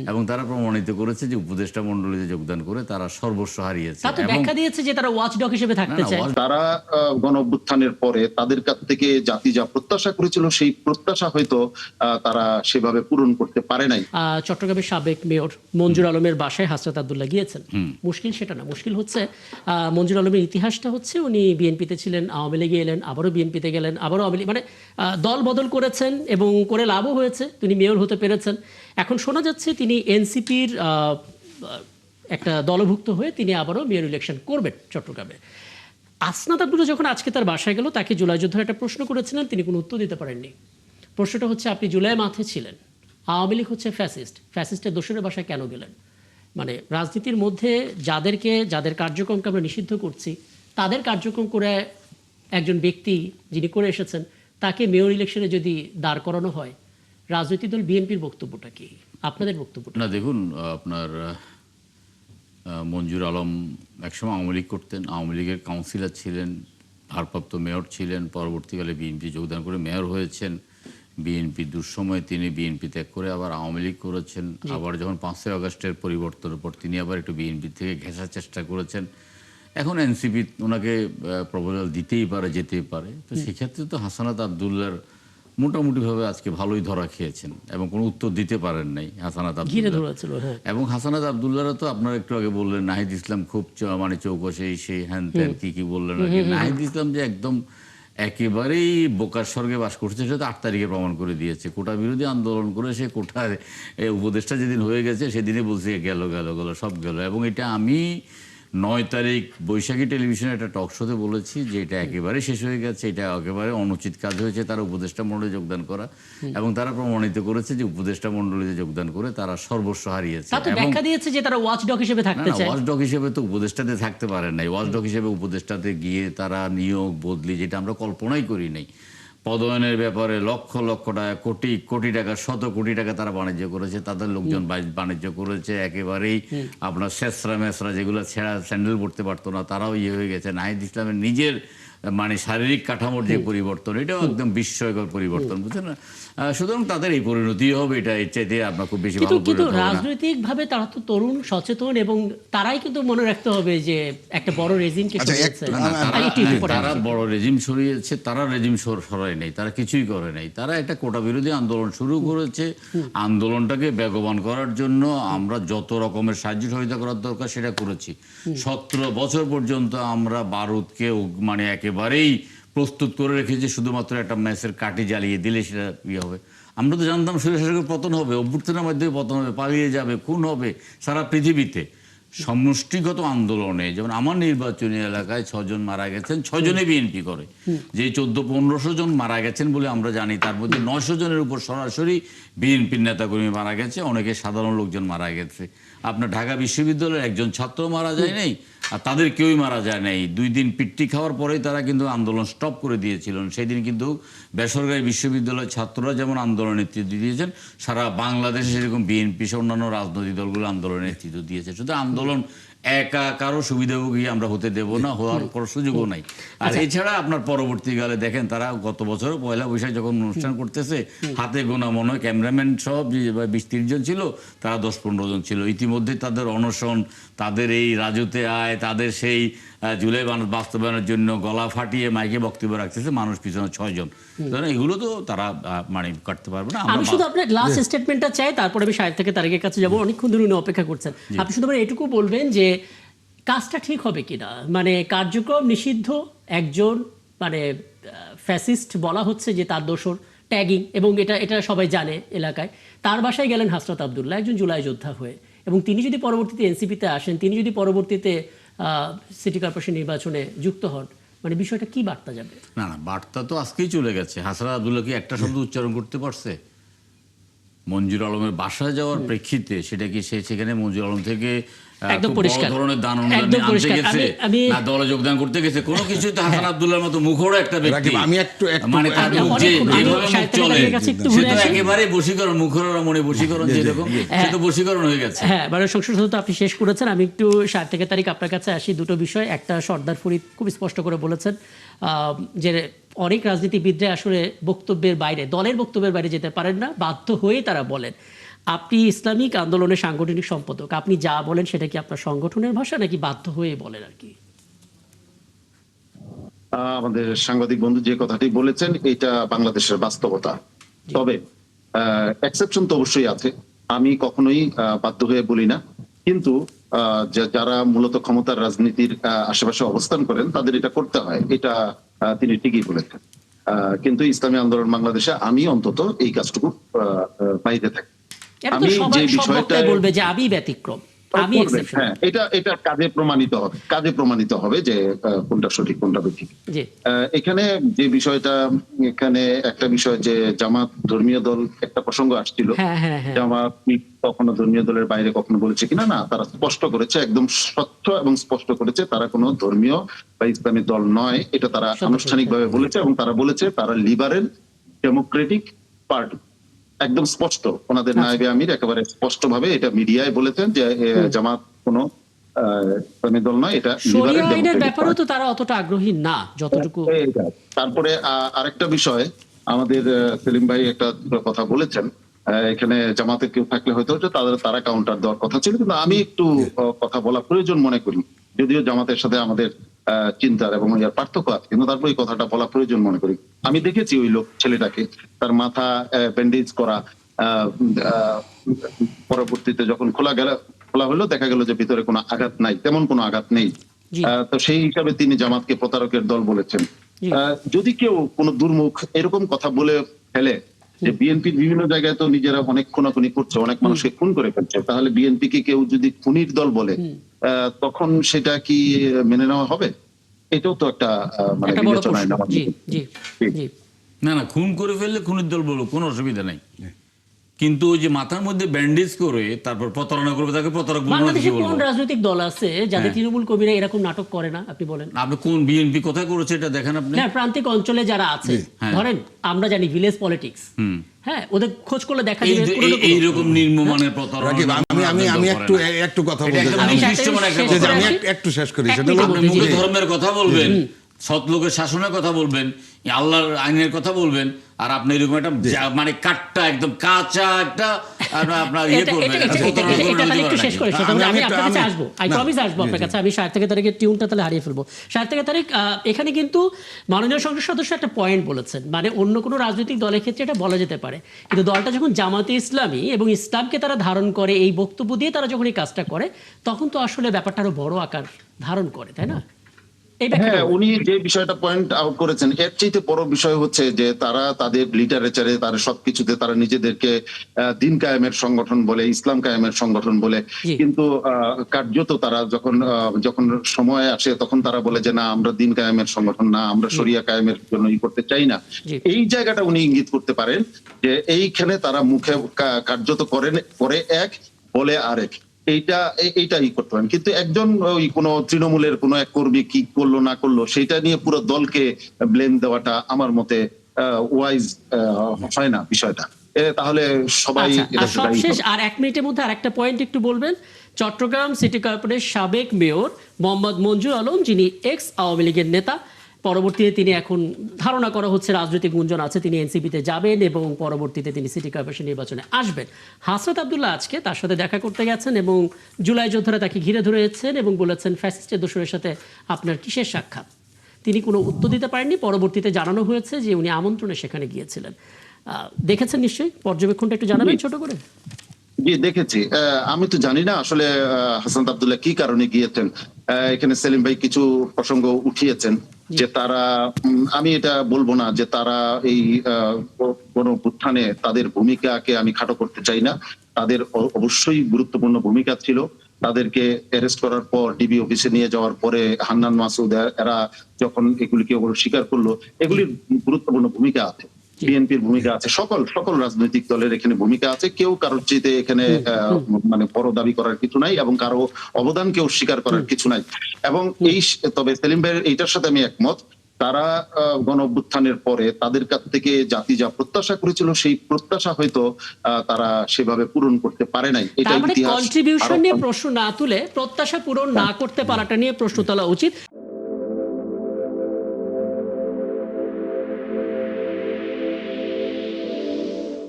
এবং তারা প্রমাণিত করেছে যে উপদেষ্টা মণ্ডলীতে যোগদান করে তারা সর্বস্ব হারিয়েছে। তাতে ব্যাখ্যা দিয়েছে যে তারা ওয়াচডগ হিসেবে থাকতে চায়। তারা গণঅভ্যুত্থানের পরে তাদের কাছ থেকে জাতি যা প্রত্যাশা করেছিল সেই প্রত্যাশা হয়তো তারা সেভাবে পূরণ করতে পারে নাই। চট্টগ্রামের সাবেক মেয়র মঞ্জুর আলমের বাসায় হাসরাত আব্দুল্লাহ গিয়েছেন। মুশকিল সেটা না, মুশকিল হচ্ছে মঞ্জুর আলমের ইতিহাসটা হচ্ছে উনি বিএনপিতে ছিলেন, আওয়ামী লীগে এলেন, আবারও বিএনপিতে গেলেন, আবারও আওয়ামী লীগ, মানে দল বদল করেছেন এবং করে লাভও হয়েছে, তিনি মেয়র হতে পেরেছেন। এখন শোনা যাচ্ছে তিনি এনসিপির একটা দলভুক্ত হয়ে তিনি আবারও মেয়র ইলেকশন করবেন চট্টগ্রামে। আসনাদ আব্দুল্লাহ যখন আজকে তার বাসায় গেল, তাকে জুলাই যুদ্ধের একটা প্রশ্ন করেছিলেন, তিনি কোনো উত্তর দিতে পারেননি। প্রশ্নটা হচ্ছে, আপনি জুলাই মাঠে ছিলেন, আওয়ামী লীগ হচ্ছে ফ্যাসিস্ট, ফ্যাসিস্টের দোসরের বাসায় কেন গেলেন? মানে রাজনীতির মধ্যে যাদের কার্যক্রমকে আমরা নিষিদ্ধ করছি, তাদের কার্যক্রম করে একজন ব্যক্তি যিনি করে এসেছেন তাকে মেয়র ইলেকশনে যদি দাঁড় করানো হয়, রাজনৈতিক দল বিএনপির বক্তব্যটা কি, আপনাদের বক্তব্য না? দেখুন, আপনার মঞ্জুর আলম একসময় আওয়ামী লীগ করতেন, আওয়ামী লীগের কাউন্সিলর ছিলেন, ভারপ্রাপ্ত মেয়র ছিলেন, পরবর্তীকালে বিএনপি যোগদান করে মেয়র হয়েছেন। বিএনপি দুঃসময়ে তিনি বিএনপি ত্যাগ করে আবার আওয়ামী লীগ করেছেন। আবার যখন 5ই আগস্টের পরিবর্তনের পর তিনি আবার একটু বিএনপি থেকে ঘেঁষার চেষ্টা করেছেন। এখন এনসিপি ওনাকে প্রপোজাল দিতেই পারে, যেতেই পারে। তো সেক্ষেত্রে তো হাসানাত আব্দুল্লাহর মোটামুটিভাবে আজকে ভালোই ধরা খেয়েছেন এবং কোনো উত্তর দিতে পারেন নাই হাসানাত আব্দুল্লাহ। এবং হাসানাত আব্দুল্লাহরা তো আপনারা একটু আগে বললেন নাহিদ ইসলাম খুব মানে চৌকসে সেই হ্যান ত্যান কি বললেন আর কি। নাহিদ ইসলাম যে একদম একেবারেই বোকার স্বর্গে বাস করছে সেটা তো 8 তারিখে প্রমাণ করে দিয়েছে। কোটা বিরোধী আন্দোলন করে সে কোটায় উপদেষ্টা যেদিন হয়ে গেছে সেদিনে বলছে গেল সব গেল। এবং এটা আমি 9 তারিখ বৈশাখী টেলিভিশনে একটা টক শোতে বলেছি যে এটা একেবারে শেষ হয়ে গেছে, এটা একেবারে অনুচিত কাজ হয়েছে তারা উপদেষ্টা মণ্ডলী যোগদান করা। এবং তারা প্রমাণিত করেছে যে উপদেষ্টা মণ্ডলীতে যোগদান করে তারা সর্বস্ব হারিয়েছে। তাতে ব্যাখ্যা দিয়েছে যে তারা ওয়াচডগ হিসেবে থাকতে চায়। ওয়াচডগ হিসেবে তো উপদেষ্টাতে থাকতে পারেন নাই। ওয়াচডগ হিসেবে উপদেষ্টাতে গিয়ে তারা নিয়োগ বদলি, যেটা আমরা কল্পনাই করি নাই, পদোন্নয়নের ব্যাপারে লক্ষ টাকা, কোটি টাকা, শত কোটি টাকা তারা বাণিজ্য করেছে, তাদের লোকজন বাণিজ্য করেছে। একেবারেই আপনার শেষরা মেসরা যেগুলো ছেঁড়া স্যান্ডেল পড়তে পারতো না তারাও হয়ে গেছে। নাহিদ ইসলামের নিজের মানে শারীরিক কাঠামোর যে পরিবর্তন, এটাও একদম বিস্ময়কর পরিবর্তন, বুঝছেন না? সুতরাং তাদের এই পরিণতি হবে, এটা এর চাইতে আপনার খুব বেশি ভালো। কিন্তু রাজনৈতিক ভাবে তারা তো তরুণ, সচেতন, এবং তারাই কিন্তু মনে রাখতে হবে যে একটা বড় রেজিমকে সরিয়েছে। তারা বড় রেজিম সরিয়েছে, তারা রেজিম সরায় নাই, তারা কিছুই করে নাই। তারা একটা কোটা বিরোধী আন্দোলন শুরু করেছে। আন্দোলনটাকে বেগবান করার জন্য আমরা যত রকমের সাহায্য সহযোগিতা করার দরকার সেটা করেছি। 17 বছর পর্যন্ত আমরা বারুদকে মানে একেবারেই প্রস্তুত করে রেখেছি, শুধুমাত্র একটা ম্যাচের কাঠি জ্বালিয়ে দিলে সেটা হবে। আমরা তো জানতাম স্বৈরশাসকের পতন হবে, অভ্যুত্থানের মাধ্যমে পতন হবে, পালিয়ে যাবে, খুন হবে সারা পৃথিবীতে। সমষ্টিগত আন্দোলনে যেমন আমার নির্বাচনী এলাকায় 6 জন মারা গেছেন, 6 জনে বিএনপি করে। যে 1400-1500 জন মারা গেছেন বলে আমরা জানি, তার মধ্যে 900 জনের উপর সরাসরি বিএনপির নেতাকর্মী মারা গেছে, অনেকে সাধারণ লোকজন মারা গেছে। আপনার ঢাকা বিশ্ববিদ্যালয়ের একজন ছাত্র মারা যায় নাই, আর তাদের কেউই মারা যায় নাই। 2 দিন পিট্টি খাওয়ার পরেই তারা কিন্তু আন্দোলন স্টপ করে দিয়েছিলেন। সেই দিন কিন্তু বেসরকারি বিশ্ববিদ্যালয়ের ছাত্ররা যেমন আন্দোলন নেতৃত্ব দিয়েছেন, সারা বাংলাদেশে সেরকম বিএনপি সহ অন্যান্য রাজনৈতিক দলগুলো আন্দোলনের নেতৃত্ব দিয়েছে। শুধু আন্দোলন একা কারো সুবিধাভোগী আমরা হতে দেব না, হওয়ার কোনো সুযোগও নাই। আর এছাড়া আপনার পরবর্তীকালে দেখেন তারা গত বছর পয়লা বৈশাখ যখন অনুষ্ঠান করতেছে, হাতে গোনা মনে হয় ক্যামেরাম্যান সব 20-30 জন ছিল, তারা 10-15 জন ছিল। ইতিমধ্যে তাদের অনশন, তাদের এই রাজুতে আয়, তাদের সেই জুলাই বাস্তবায়নের জন্য গলা ফাটিয়ে মাইকে বক্তব্য রাখতেছে মানুষ পিছনে 6 জন। এগুলো তো তারা মানে কাটতে পারবে না। আমি শুধু আপনার লাস্ট স্টেটমেন্টটা চাই, তারপরে আমি সাহেব থেকে তারেকের কাছে যাবো। অনেকক্ষণ ধরে উনি অপেক্ষা করছেন। আপনি শুধু এটুকু বলবেন যে কাজটা ঠিক হবে কিনা, মানে কার্যক্রম নিষিদ্ধ, একজন মানে ফ্যাসিস্ট বলা হচ্ছে যে তার দোসর, ট্যাগিং, এবং এটা সবাই জানে এলাকায়। তার বাসায় গেলেন হাসরাত আব্দুল্লাহ একজন জুলাই যোদ্ধা হয়ে, এবং তিনি যদি পরবর্তীতে এনসিপিতে আসেন, তিনি যদি পরবর্তীতে সিটি কর্পোরেশন নির্বাচনে যুক্ত হন, মানে বিষয়টা কি বার্তা যাবে? না, বার্তা তো আজকেই চলে গেছে। হাসরাত আব্দুল্লাহ কি একটা শব্দ উচ্চারণ করতে পারছে? মঞ্জুর আলমের বাসায় যাওয়ার প্রেক্ষিতে সেটা কি সেখানে মঞ্জুর আলম থেকে ধরনের দান অনুদান আনতে গেছে না দলে যোগদান করতে গেছে? কোনো কিছু তো হাসান আব্দুল্লাহর মতো মুখোড়া একটা ব্যক্তি, মানে তার মুখ যেভাবে মুখ চলে সে তো একেবারে বশীকরণ, মুখোড়া মনে বশীকরণ যেরকম, সে তো বশীকরণ হয়ে গেছে। হ্যাঁ, মানে সংসদ সদস্য আপনি শেষ করেছেন। আমি একটু 7 থেকে তারিখ আপনার কাছে আসি। দুটো বিষয়, একটা সর্দার ফরিদ খুব স্পষ্ট করে বলেছেন যে অনেক রাজনীতিবিদরা আসলে বক্তব্যের বাইরে, দলের বক্তব্যের বাইরে যেতে পারেন না, বাধ্য হয়ে তারা বলেন। আপনি ইসলামিক আন্দোলনের সাংগঠনিক সম্পাদক, আপনি যা বলেন সেটা কি আপনার সংগঠনের ভাষা নাকি বাধ্য হয়ে বলেন আর কি? আমাদের সাংবাদিক বন্ধু যে কথাটি বলেছেন এটা বাংলাদেশের বাস্তবতা। তবে এক্সেপশন তো অবশ্যই আছে, আমি কখনোই বাধ্য হয়ে বলি না। কিন্তু যারা মূলত ক্ষমতার রাজনীতির আশেপাশে অবস্থান করেন তাদের এটা করতে হয়, এটা তিনি ঠিকই বলেছেন। কিন্তু ইসলামী আন্দোলন বাংলাদেশে আমি অন্তত এই কাজটুকু বাইরে থাকি। এটা তো আমি সবাই যে সব বিষয়টা বক্তাই বলবে যে আমি ব্যতিক্রম, আমি এক্সেপশন। হ্যাঁ, এটা কাজে প্রমাণিত হবে যে কোনটা সঠিক কোনটা বেঠিক। জি, এখানে যে বিষয়টা, এখানে একটা বিষয় যে জামাত ধর্মীয় দল, একটা প্রসঙ্গ আসছিল, হ্যাঁ হ্যাঁ হ্যাঁ, জামাত কখনো ধর্মীয় দলের বাইরে কখনো বলেছে কিনা, না তারা স্পষ্ট করেছে, একদম স্বচ্ছ এবং স্পষ্ট করেছে তারা কোনো ধর্মীয় বা ইসলামী দল নয়, এটা তারা সত্য আনুষ্ঠানিকভাবে বলেছে। এবং তারা বলেছে তারা লিবারেল ডেমোক্রেটিক পার্টি, একদম স্পষ্ট। ওনাদের নায়েবে আমির একেবারে স্পষ্ট ভাবে এটা মিডিয়ায় বলেছেন যে জামাত কোনো ইসলামী দল নয়, এটা শরিয়া লিবারেল আইনের ডেমোক্রেটিক ব্যাপারেও পার্টি। তো তারা অতটা আগ্রহী না যতটুকু। তারপরে আরেকটা বিষয়, আমাদের সেলিম ভাই একটা কথা বলেছেন, এখানে জামাতে কেউ থাকলে হয়তো তারা কাউন্টার দেওয়ার কথা ছিল, কিন্তু আমি একটু কথা বলা প্রয়োজন মনে করি। যদিও জামাতের সাথে আমাদের চিন্তার এবং ইয়ার পার্থক্য আছে, কিন্তু তারপর এই কথাটা বলা প্রয়োজন মনে করি। আমি দেখেছি ওই ছেলেটাকে, তার মাথা ব্যান্ডেজ করা, পরবর্তীতে যখন খোলা হলো দেখা গেল যে ভিতরে কোনো আঘাত নাই, তেমন কোনো আঘাত নেই। জি, তো সেই হিসাবে তিনি জামাতকে প্রতারকের দল বলেছেন। জি, যদি কেউ কোনো দুর্মুখ এরকম কথা বলে ফেলে যে বিএনপি বিভিন্ন জায়গায় তো নিজেরা অনেক খুনাখুনি করছে, অনেক মানুষকে খুন করে ফেলছে, তাহলে বিএনপি কে কেউ যদি খুনির দল বলে তখন সেটা কি মেনে নেওয়া হবে? এটাও তো একটা মানে একটা বড় বিবেচনায় প্রশ্ন। নেওয়ার জি মতো। জি জি, না না, খুন করে ফেললে খুনের দল বলো, কোনো অসুবিধা নাই। কিন্তু ওই যে মাথার মধ্যে ব্যান্ডেজ করে তারপর প্রতারণা করবে, তাকে প্রতারক বলবো না, বাংলাদেশে কি কোন বলবো? রাজনৈতিক দল আছে যাদের তৃণমূল কর্মীরা এরকম নাটক করে না? আপনি বলেন। আপনি কোন বিএনপি কোথায় করেছে এটা দেখেন আপনি। না, প্রান্তিক অঞ্চলে যারা আছে, ধরেন আমরা জানি ভিলেজ পলিটিক্স, হ্যাঁ, ওদের খোঁজ করলে দেখা যাবে এইরকম নির্মমানের প্রতারণা। রাকিব, আমি একটু কথা বলতে চাই। আমি আমি একটু শেষ করি। সেটা হলো আপনি মুখে ধর্মের কথা বলবেন, সৎ লোকের শাসনের কথা বলবেন, আল্লাহর আইনের কথা বলবেন, আর আপনি এরকম একটা মানে কাটটা একদম কাঁচা একটা আপনার ইয়ে করবেন। একটু শেষ করে আমি আপনার কাছে আসবো, আই প্রমিস আসবো আপনার কাছে। আমি 60 থেকে তারিখের টিউনটা তাহলে হারিয়ে ফেলবো। 60 থেকে তারিখ এখানে কিন্তু মাননীয় সংসদ সদস্য একটা পয়েন্ট বলেছেন, মানে অন্য কোনো রাজনৈতিক দলের ক্ষেত্রে এটা বলা যেতে পারে, কিন্তু দলটা যখন জামাতে ইসলামী এবং ইসলামকে তারা ধারণ করে, এই বক্তব্য দিয়ে তারা যখন এই কাজটা করে, তখন তো আসলে ব্যাপারটা আরো বড় আকার ধারণ করে, তাই না? হ্যাঁ, উনি যে বিষয়টা পয়েন্ট আউট করেছেন এর চাইতে বড় বিষয় হচ্ছে যে তারা তাদের লিটারেচারে, তারা সবকিছুতে তারা নিজেদেরকে দিন কায়েমের সংগঠন বলে, ইসলাম কায়েমের সংগঠন বলে, কিন্তু কার্যত তারা যখন সময় আসে তখন তারা বলে যে না, আমরা দিন কায়েমের সংগঠন না, আমরা শরিয়া কায়েমের জন্য করতে চাই না। এই জায়গাটা উনি ইঙ্গিত করতে পারেন যে এইখানে তারা মুখে কার্যত করে এক, বলে আরেক। এইটাই করতে পারেন, কিন্তু একজন ওই কোন তৃণমূলের কোন এক কর্মী কি করলো না করলো সেটা নিয়ে পুরো দলকে ব্লেম দেওয়াটা আমার মতে ওয়াইজ হয় না বিষয়টা। তাহলে সবাই সবশেষ আর 1 মিনিটের মধ্যে আরেকটা পয়েন্ট একটু বলবেন। চট্টগ্রাম সিটি কর্পোরেশনের সাবেক মেয়র মোহাম্মদ মঞ্জুর আলম, যিনি এক্স আওয়ামী লীগের নেতা, পরবর্তীতে তিনি এখন ধারণা করা হচ্ছে, রাজনৈতিক গুঞ্জন আছে, তিনি এনসিপিতে যাবেন এবং পরবর্তীতে তিনি সিটি কর্পোরেশন নির্বাচনে আসবেন। হাসরত আব্দুল্লাহ আজকে তার সাথে দেখা করতে গেছেন এবং জুলাই যোদ্ধারা তাকে ঘিরে ধরেছেন এবং বলেছেন ফ্যাসিস্টের দোসরের সাথে আপনার কিসের সাক্ষাৎ। তিনি কোনো উত্তর দিতে পারেননি। পরবর্তীতে জানানো হয়েছে যে উনি আমন্ত্রণে সেখানে গিয়েছিলেন। দেখেছেন নিশ্চয়ই, পর্যবেক্ষণটা একটু জানাবেন ছোট করে। জি দেখেছি। আমি তো জানি না আসলে হাসান আব্দুল্লাহ কি কারণে গিয়েছেন। এখানে সেলিম ভাই কিছু প্রসঙ্গ উঠিয়েছেন যে তারা, আমি এটা বলবো না যে তারা এই গণঅভ্যুত্থানে তাদের ভূমিকাকে আমি খাটো করতে চাই না, তাদের অবশ্যই গুরুত্বপূর্ণ ভূমিকা ছিল। তাদেরকে অ্যারেস্ট করার পর ডিবি অফিসে নিয়ে যাওয়ার পরে হান্নান মাসুদ এরা যখন এগুলিকে স্বীকার করলো, এগুলির গুরুত্বপূর্ণ ভূমিকা আছে, বিএনপির ভূমিকা আছে, সকল রাজনৈতিক দলের এখানে ভূমিকা আছে। কেউ কারোর চেয়ে এখানে মানে বড় দাবি করার কিছু নাই এবং কারো অবদানকে অস্বীকার করার কিছু নাই। এবং তবে সেলিম ভাইয়ের এইটার সাথে আমি একমত, তারা গণঅভ্যুত্থানের পরে তাদের কাছ থেকে জাতি যা প্রত্যাশা করেছিল সেই প্রত্যাশা হয়তো তারা সেভাবে পূরণ করতে পারে নাই। এটা কন্ট্রিবিউশন নিয়ে প্রশ্ন না তুলে প্রত্যাশা পূরণ না করতে পারাটা নিয়ে প্রশ্ন তোলা উচিত।